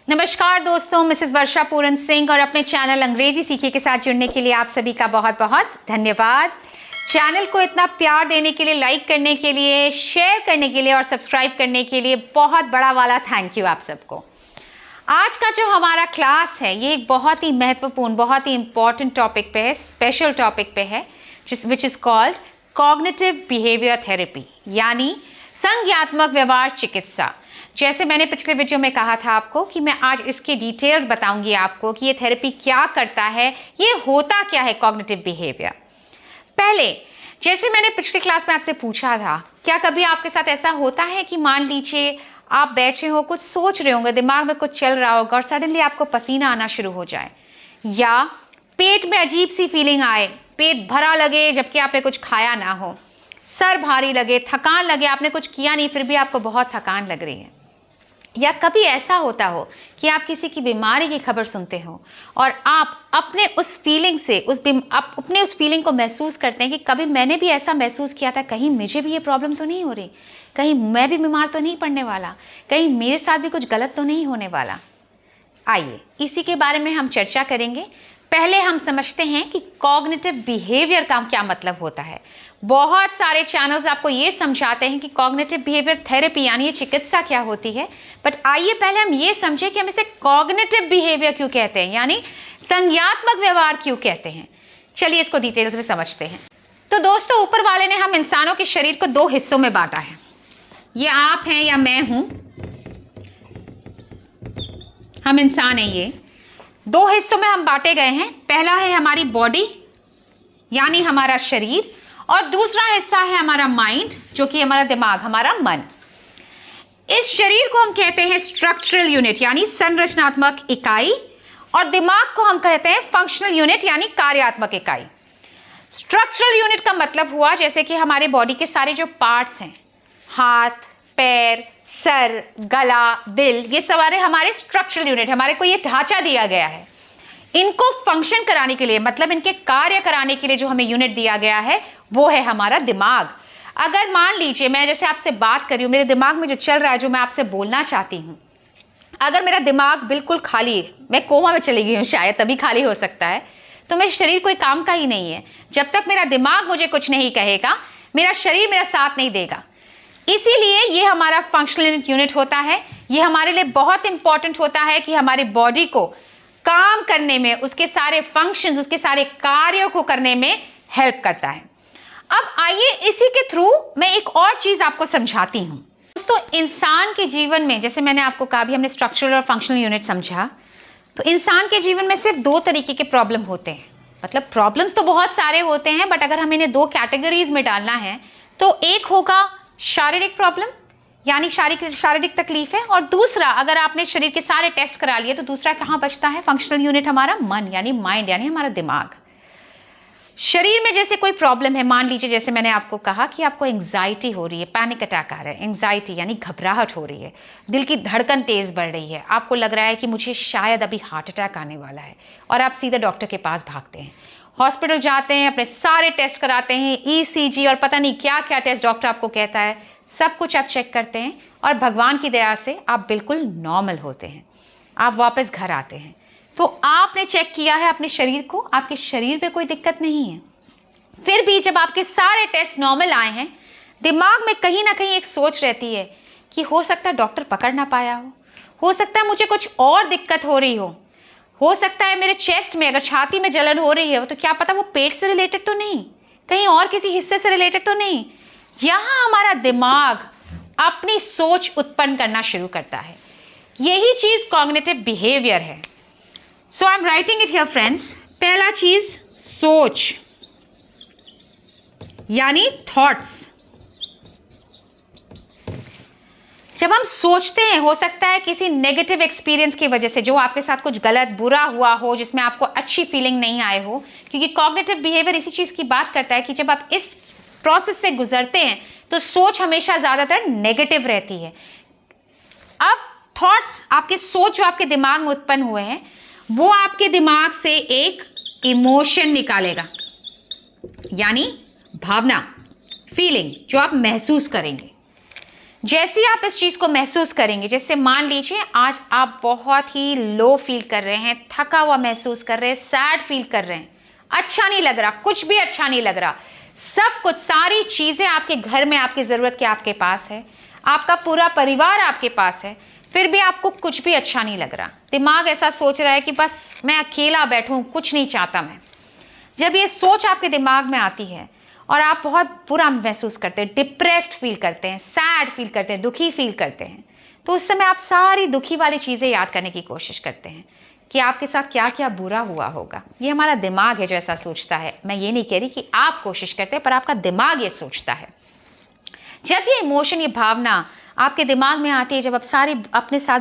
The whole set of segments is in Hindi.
नमस्कार दोस्तों, मिसेस वर्षा पूरन सिंह और अपने चैनल अंग्रेजी सीखिए के साथ जुड़ने के लिए आप सभी का बहुत बहुत धन्यवाद। चैनल को इतना प्यार देने के लिए, लाइक करने के लिए, शेयर करने के लिए और सब्सक्राइब करने के लिए बहुत बड़ा वाला थैंक यू आप सबको। आज का जो हमारा क्लास है ये एक बहुत ही महत्वपूर्ण, बहुत ही इंपॉर्टेंट टॉपिक पे है, स्पेशल टॉपिक पे है, which is called cognitive behaviour therapy, यानी संज्ञात्मक व्यवहार चिकित्सा। जैसे मैंने पिछले वीडियो में कहा था आपको कि मैं आज इसके डिटेल्स बताऊंगी आपको कि ये थेरेपी क्या करता है, ये होता क्या है कॉग्निटिव बिहेवियर। पहले जैसे मैंने पिछली क्लास में आपसे पूछा था, क्या कभी आपके साथ ऐसा होता है कि मान लीजिए आप बैठे हो, कुछ सोच रहे होंगे, दिमाग में कुछ चल रहा होगा और सडनली आपको पसीना आना शुरू हो जाए, या पेट में अजीब सी फीलिंग आए, पेट भरा लगे जबकि आपने कुछ खाया ना हो, सर भारी लगे, थकान लगे, आपने कुछ किया नहीं फिर भी आपको बहुत थकान लग रही है। या कभी ऐसा होता हो कि आप किसी की बीमारी की खबर सुनते हो और आप अपने उस फीलिंग से अपने उस फीलिंग को महसूस करते हैं कि कभी मैंने भी ऐसा महसूस किया था, कहीं मुझे भी ये प्रॉब्लम तो नहीं हो रही, कहीं मैं भी बीमार तो नहीं पड़ने वाला, कहीं मेरे साथ भी कुछ गलत तो नहीं होने वाला। आइए इसी के बारे में हम चर्चा करेंगे। पहले हम समझते हैं कि कॉग्निटिव बिहेवियर का क्या मतलब होता है। बहुत सारे चैनल्स आपको ये समझाते हैं कि कॉग्निटिव बिहेवियर थेरेपी यानी ये चिकित्सा क्या होती है, बट आइए पहले हम ये समझें कि हम इसे कॉग्निटिव बिहेवियर क्यों कहते हैं, यानी संज्ञात्मक व्यवहार क्यों कहते हैं। चलिए इसको डिटेल्स में समझते हैं। तो दोस्तों, ऊपर वाले ने हम इंसानों के शरीर को दो हिस्सों में बांटा है। ये आप हैं या मैं हूं, हम इंसान हैं। ये दो हिस्सों में हम बांटे गए हैं। पहला है हमारी बॉडी यानी हमारा शरीर, और दूसरा हिस्सा है हमारा माइंड जो कि हमारा दिमाग, हमारा मन। इस शरीर को हम कहते हैं स्ट्रक्चरल यूनिट यानी संरचनात्मक इकाई, और दिमाग को हम कहते हैं फंक्शनल यूनिट यानी कार्यात्मक इकाई। स्ट्रक्चरल यूनिट का मतलब हुआ जैसे कि हमारे बॉडी के सारे जो पार्ट्स हैं, हाथ, पैर, सर, गला, दिल, ये सारे हमारे स्ट्रक्चरल यूनिट, हमारे को ये ढांचा दिया गया है। इनको फंक्शन कराने के लिए, मतलब इनके कार्य कराने के लिए जो हमें यूनिट दिया गया है वो है हमारा दिमाग। अगर मान लीजिए मैं जैसे आपसे बात कर रही हूं, मेरे दिमाग में जो चल रहा है, जो मैं आपसे बोलना चाहती हूं, अगर मेरा दिमाग बिल्कुल खाली, मैं कोमा में चली गई हूं शायद, तभी खाली हो सकता है, तो मेरे शरीर कोई काम का ही नहीं है। जब तक मेरा दिमाग मुझे कुछ नहीं कहेगा, मेरा शरीर मेरा साथ नहीं देगा। इसीलिए ये हमारा फंक्शनल यूनिट होता है। ये हमारे लिए बहुत इंपॉर्टेंट होता है कि हमारी बॉडी को काम करने में, उसके सारे फंक्शंस, उसके सारे कार्यों को करने में हेल्प करता है। अब आइए इसी के थ्रू मैं एक और चीज आपको समझाती हूं। दोस्तों, इंसान के जीवन में, जैसे मैंने आपको कहा भी, हमने स्ट्रक्चरल और फंक्शनल यूनिट समझा, तो इंसान के जीवन में सिर्फ दो तरीके के प्रॉब्लम होते हैं। मतलब प्रॉब्लम्स तो बहुत सारे होते हैं, बट अगर हमें इन्हें दो कैटेगरीज में डालना है तो एक होगा शारीरिक प्रॉब्लम यानी शारीरिक तकलीफें, और दूसरा, अगर आपने शरीर के सारे टेस्ट करा लिए तो दूसरा कहाँ बचता है, फंक्शनल यूनिट हमारा मन यानी माइंड यानी हमारा दिमाग। शरीर में जैसे कोई प्रॉब्लम है, मान लीजिए जैसे मैंने आपको कहा कि आपको एंग्जाइटी हो रही है, पैनिक अटैक आ रहा है, एंग्जाइटी यानी घबराहट हो रही है, दिल की धड़कन तेज बढ़ रही है, आपको लग रहा है कि मुझे शायद अभी हार्ट अटैक आने वाला है, और आप सीधे डॉक्टर के पास भागते हैं, हॉस्पिटल जाते हैं, अपने सारे टेस्ट कराते हैं, ईसीजी और पता नहीं क्या क्या टेस्ट डॉक्टर आपको कहता है, सब कुछ आप चेक करते हैं, और भगवान की दया से आप बिल्कुल नॉर्मल होते हैं। आप वापस घर आते हैं तो आपने चेक किया है अपने शरीर को, आपके शरीर पे कोई दिक्कत नहीं है। फिर भी जब आपके सारे टेस्ट नॉर्मल आए हैं, दिमाग में कहीं ना कहीं एक सोच रहती है कि हो सकता है डॉक्टर पकड़ ना पाया हो सकता है मुझे कुछ और दिक्कत हो रही हो सकता है मेरे चेस्ट में, अगर छाती में जलन हो रही है तो क्या पता वो पेट से रिलेटेड तो नहीं, कहीं और किसी हिस्से से रिलेटेड तो नहीं। यहां हमारा दिमाग अपनी सोच उत्पन्न करना शुरू करता है। यही चीज कॉग्निटिव बिहेवियर है। So I am writing it here friends. पहला चीज सोच यानी थॉट्स। जब हम सोचते हैं, हो सकता है किसी नेगेटिव एक्सपीरियंस की वजह से, जो आपके साथ कुछ गलत बुरा हुआ हो, जिसमें आपको अच्छी फीलिंग नहीं आए हो, क्योंकि कॉग्निटिव बिहेवियर इसी चीज की बात करता है कि जब आप इस प्रोसेस से गुजरते हैं तो सोच हमेशा ज्यादातर नेगेटिव रहती है। अब थॉट्स, आपके सोच जो आपके दिमाग में उत्पन्न हुए हैं, वो आपके दिमाग से एक इमोशन निकालेगा यानी भावना, फीलिंग, जो आप महसूस करेंगे। जैसे ही आप इस चीज को महसूस करेंगे, जैसे मान लीजिए आज आप बहुत ही लो फील कर रहे हैं, थका हुआ महसूस कर रहे हैं, सैड फील कर रहे हैं, अच्छा नहीं लग रहा, कुछ भी अच्छा नहीं लग रहा, सब कुछ सारी चीजें आपके घर में आपकी जरूरत के आपके पास है, आपका पूरा परिवार आपके पास है, फिर भी आपको कुछ भी अच्छा नहीं लग रहा, दिमाग ऐसा सोच रहा है कि बस मैं अकेला बैठूं, कुछ नहीं चाहता मैं। जब ये सोच आपके दिमाग में आती है और आप बहुत बुरा महसूस करते हैं, डिप्रेस्ड फील करते हैं, सैड फील करते हैं, दुखी फील करते हैं, तो उस समय आप सारी दुखी वाली चीज़ें याद करने की कोशिश करते हैं कि आपके साथ क्या क्या बुरा हुआ होगा। ये हमारा दिमाग है जो ऐसा सोचता है। मैं ये नहीं कह रही कि आप कोशिश करते हैं, पर आपका दिमाग ये सोचता है। जब ये इमोशन, ये भावना आपके दिमाग में आती है, जब आप सारे अपने साथ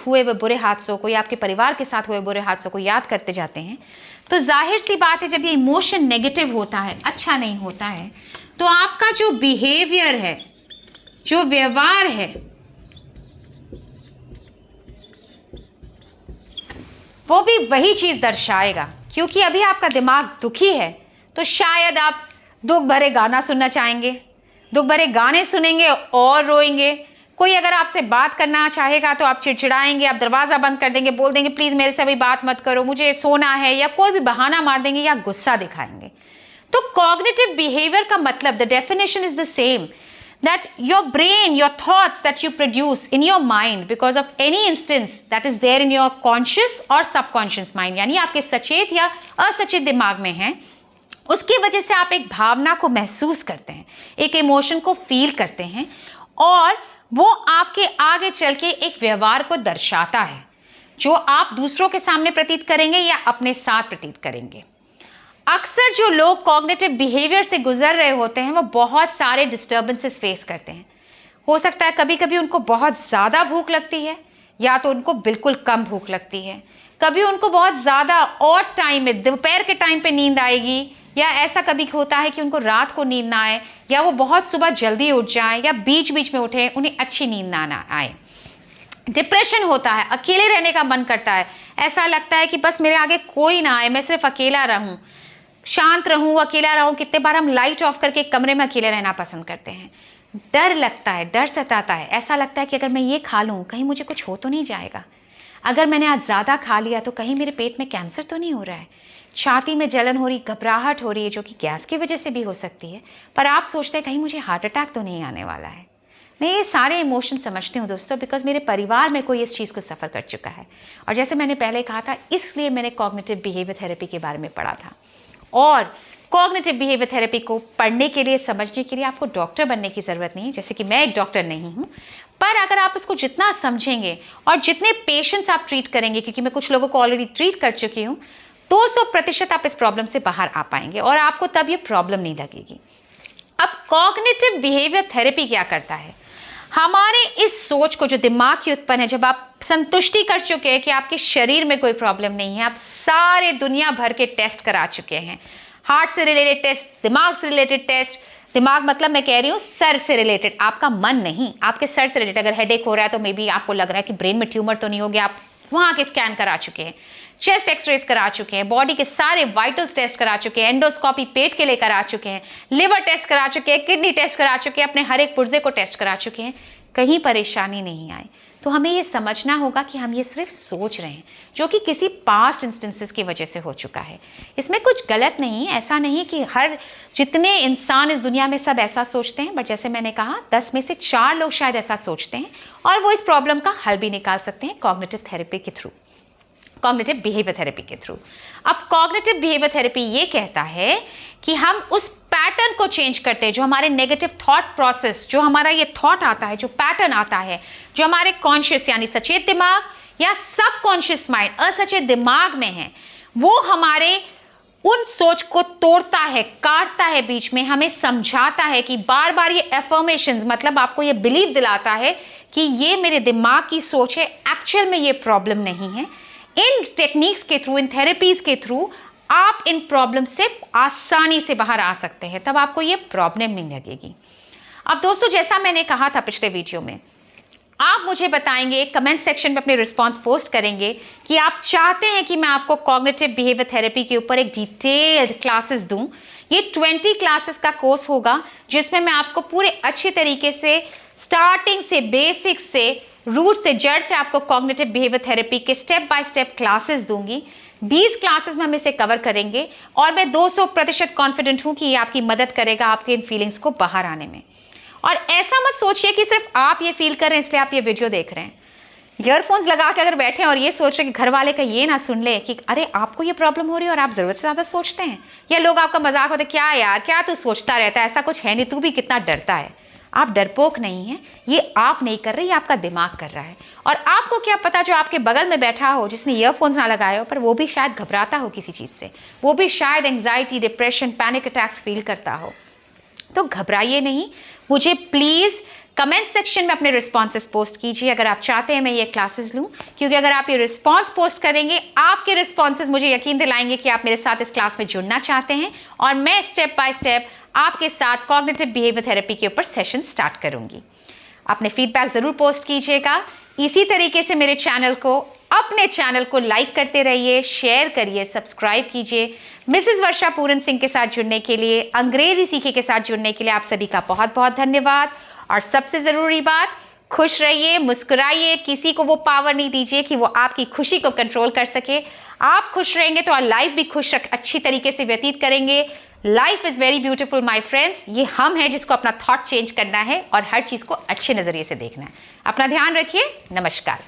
हुए बुरे हादसों को या आपके परिवार के साथ हुए बुरे हादसों को याद करते जाते हैं, तो जाहिर सी बात है जब ये इमोशन नेगेटिव होता है, अच्छा नहीं होता है, तो आपका जो बिहेवियर है, जो व्यवहार है, वो भी वही चीज दर्शाएगा। क्योंकि अभी आपका दिमाग दुखी है तो शायद आप दुख भरे गाना सुनना चाहेंगे, दुख भरे गाने सुनेंगे और रोएंगे। कोई अगर आपसे बात करना चाहेगा तो आप चिड़चिड़ाएंगे, आप दरवाजा बंद कर देंगे, बोल देंगे प्लीज मेरे से अभी बात मत करो, मुझे सोना है, या कोई भी बहाना मार देंगे या गुस्सा दिखाएंगे। तो कॉग्निटिव बिहेवियर का मतलब, the definition is the same, that your brain, your thoughts that you produce in your mind because of any instance that is there in your conscious or subconscious mind, यानी आपके सचेत या असचेत दिमाग में है, उसकी वजह से आप एक भावना को महसूस करते हैं, एक इमोशन को फील करते हैं, और वो आपके आगे चल के एक व्यवहार को दर्शाता है जो आप दूसरों के सामने प्रतीत करेंगे या अपने साथ प्रतीत करेंगे। अक्सर जो लोग कॉग्निटिव बिहेवियर से गुजर रहे होते हैं वो बहुत सारे डिस्टर्बेंसेस फेस करते हैं। हो सकता है कभी कभी उनको बहुत ज़्यादा भूख लगती है, या तो उनको बिल्कुल कम भूख लगती है, कभी उनको बहुत ज़्यादा और टाइम में दोपहर के टाइम पे नींद आएगी, या ऐसा कभी होता है कि उनको रात को नींद ना आए, या वो बहुत सुबह जल्दी उठ जाए या बीच बीच में उठे, उन्हें अच्छी नींद ना आए। डिप्रेशन होता है, अकेले रहने का मन करता है, ऐसा लगता है कि बस मेरे आगे कोई ना आए, मैं सिर्फ अकेला रहूं, शांत रहूं, अकेला रहूं। कितने बार हम लाइट ऑफ करके कमरे में अकेले रहना पसंद करते हैं। डर लगता है, डर सताता है, ऐसा लगता है कि अगर मैं ये खा लूं कहीं मुझे कुछ हो तो नहीं जाएगा, अगर मैंने आज ज़्यादा खा लिया तो कहीं मेरे पेट में कैंसर तो नहीं हो रहा है, छाती में जलन हो रही, घबराहट हो रही है जो कि गैस की वजह से भी हो सकती है, पर आप सोचते हैं कहीं मुझे हार्ट अटैक तो नहीं आने वाला है। मैं ये सारे इमोशन समझती हूँ दोस्तों, बिकॉज मेरे परिवार में कोई इस चीज़ को सफ़र कर चुका है। और जैसे मैंने पहले कहा था, इसलिए मैंने कॉग्निटिव बिहेवियर थेरेपी के बारे में पढ़ा था। और कॉग्निटिव बिहेवियर थेरेपी को पढ़ने के लिए, समझने के लिए आपको डॉक्टर बनने की ज़रूरत नहीं है, जैसे कि मैं एक डॉक्टर नहीं हूँ, पर अगर आप इसको जितना समझेंगे और जितने पेशेंट्स आप ट्रीट करेंगे, क्योंकि मैं कुछ लोगों को ऑलरेडी ट्रीट कर चुकी हूँ, 200% आप इस प्रॉब्लम से बाहर आ पाएंगे और आपको तब ये प्रॉब्लम नहीं लगेगी। अब कॉग्निटिव बिहेवियर थेरेपी क्या करता है, हमारे इस सोच को जो दिमाग की उत्पन्न है, जब आप संतुष्टि कर चुके हैं कि आपके शरीर में कोई प्रॉब्लम नहीं है, आप सारे दुनिया भर के टेस्ट करा चुके हैं, हार्ट से रिलेटेड टेस्ट, दिमाग से रिलेटेड टेस्ट, दिमाग मतलब मैं कह रही हूँ सर से रिलेटेड, आपका मन नहीं, आपके सर से रिलेटेड। अगर हेडेक हो रहा है तो मे बी आपको लग रहा है कि ब्रेन में ट्यूमर तो नहीं हो गया, आप वहाँ के स्कैन करा चुके हैं, चेस्ट एक्सरेज करा चुके हैं, बॉडी के सारे वाइटल्स टेस्ट करा चुके हैं, एंडोस्कोपी पेट के लिए करा चुके हैं, लिवर टेस्ट करा चुके हैं, किडनी टेस्ट करा चुके हैं, अपने हर एक पुर्जे को टेस्ट करा चुके हैं, कहीं परेशानी नहीं आई। तो हमें ये समझना होगा कि हम ये सिर्फ सोच रहे हैं, जो कि किसी पास्ट इंस्टेंसेस की वजह से हो चुका है। इसमें कुछ गलत नहीं, ऐसा नहीं कि हर जितने इंसान इस दुनिया में सब ऐसा सोचते हैं, बट जैसे मैंने कहा 10 में से 4 लोग शायद ऐसा सोचते हैं और वो इस प्रॉब्लम का हल भी निकाल सकते हैं कॉग्निटिव थेरेपी के थ्रू, कॉग्निटिव बिहेवियर थेरेपी के थ्रू। अब कॉग्निटिव बिहेवियर थेरेपी ये कहता है कि हम उस पैटर्न को चेंज करते हैं, जो हमारे नेगेटिव थॉट प्रोसेस, जो हमारा ये थॉट आता है, जो पैटर्न आता है, जो हमारे कॉन्शियस यानी सचेत दिमाग या सबकॉन्शियस माइंड असचेत दिमाग में है, वो हमारे उन सोच को तोड़ता है, काटता है बीच में, हमें समझाता है कि बार बार ये एफर्मेशंस, मतलब आपको ये बिलीव दिलाता है कि ये मेरे दिमाग की सोच है, एक्चुअल में ये प्रॉब्लम नहीं है। इन टेक्निक्स के थ्रू, इन थेरेपीज के थ्रू आप इन प्रॉब्लम से आसानी से बाहर आ सकते हैं, तब आपको ये प्रॉब्लम नहीं लगेगी। अब दोस्तों, जैसा मैंने कहा था पिछले वीडियो में, आप मुझे बताएंगे, कमेंट सेक्शन में अपने रिस्पांस पोस्ट करेंगे कि आप चाहते हैं कि मैं आपको कॉग्निटिव बिहेवियर थेरेपी के ऊपर एक डिटेल्ड क्लासेस दूं। ये 20 क्लासेस का कोर्स होगा जिसमें मैं आपको पूरे अच्छे तरीके से स्टार्टिंग से, बेसिक से, रूट से, जड़ से आपको कॉग्निटिव बिहेवियर थेरेपी के स्टेप बाय स्टेप क्लासेस दूंगी। 20 क्लासेस में हम इसे कवर करेंगे और मैं 200% कॉन्फिडेंट हूं कि ये आपकी मदद करेगा आपके इन फीलिंग्स को बाहर आने में। और ऐसा मत सोचिए कि सिर्फ आप ये फील कर रहे हैं इसलिए आप ये वीडियो देख रहे हैं। ईयरफोन्स लगा के अगर बैठे और ये सोच रहे कि घर वाले का ये ना सुन ले कि अरे आपको ये प्रॉब्लम हो रही है और आप ज़रूरत से ज़्यादा सोचते हैं, या लोग आपका मजाक होते क्या यार क्या तू सोचता रहता है, ऐसा कुछ है नहीं, तू भी कितना डरता है। आप डरपोक नहीं हैं, ये आप नहीं कर रहे, ये आपका दिमाग कर रहा है। और आपको क्या पता जो आपके बगल में बैठा हो जिसने ईयरफोन्स ना लगाए हो, पर वो भी शायद घबराता हो किसी चीज़ से, वो भी शायद anxiety, depression, panic attacks feel करता हो। तो घबराइए नहीं, मुझे प्लीज़ कमेंट सेक्शन में अपने रिस्पॉन्सेस पोस्ट कीजिए अगर आप चाहते हैं मैं ये क्लासेस लूँ, क्योंकि अगर आप ये रिस्पॉन्स पोस्ट करेंगे, आपके रिस्पॉन्सेस मुझे यकीन दिलाएंगे कि आप मेरे साथ इस क्लास में जुड़ना चाहते हैं और मैं स्टेप बाय स्टेप आपके साथ कॉग्निटिव बिहेवियर थेरेपी के ऊपर सेशन स्टार्ट करूँगी। अपने फीडबैक ज़रूर पोस्ट कीजिएगा। इसी तरीके से मेरे चैनल को, अपने चैनल को लाइक करते रहिए, शेयर करिए, सब्सक्राइब कीजिए। मिसेस वर्षा पूरन सिंह के साथ जुड़ने के लिए, अंग्रेजी सीखे के साथ जुड़ने के लिए आप सभी का बहुत बहुत धन्यवाद। और सबसे ज़रूरी बात, खुश रहिए, मुस्कुराइए, किसी को वो पावर नहीं दीजिए कि वो आपकी खुशी को कंट्रोल कर सके। आप खुश रहेंगे तो लाइफ भी खुश अच्छी तरीके से व्यतीत करेंगे। Life is very beautiful my friends. ये हम हैं जिसको अपना थॉट चेंज करना है और हर चीज़ को अच्छे नज़रिए से देखना है। अपना ध्यान रखिए। नमस्कार।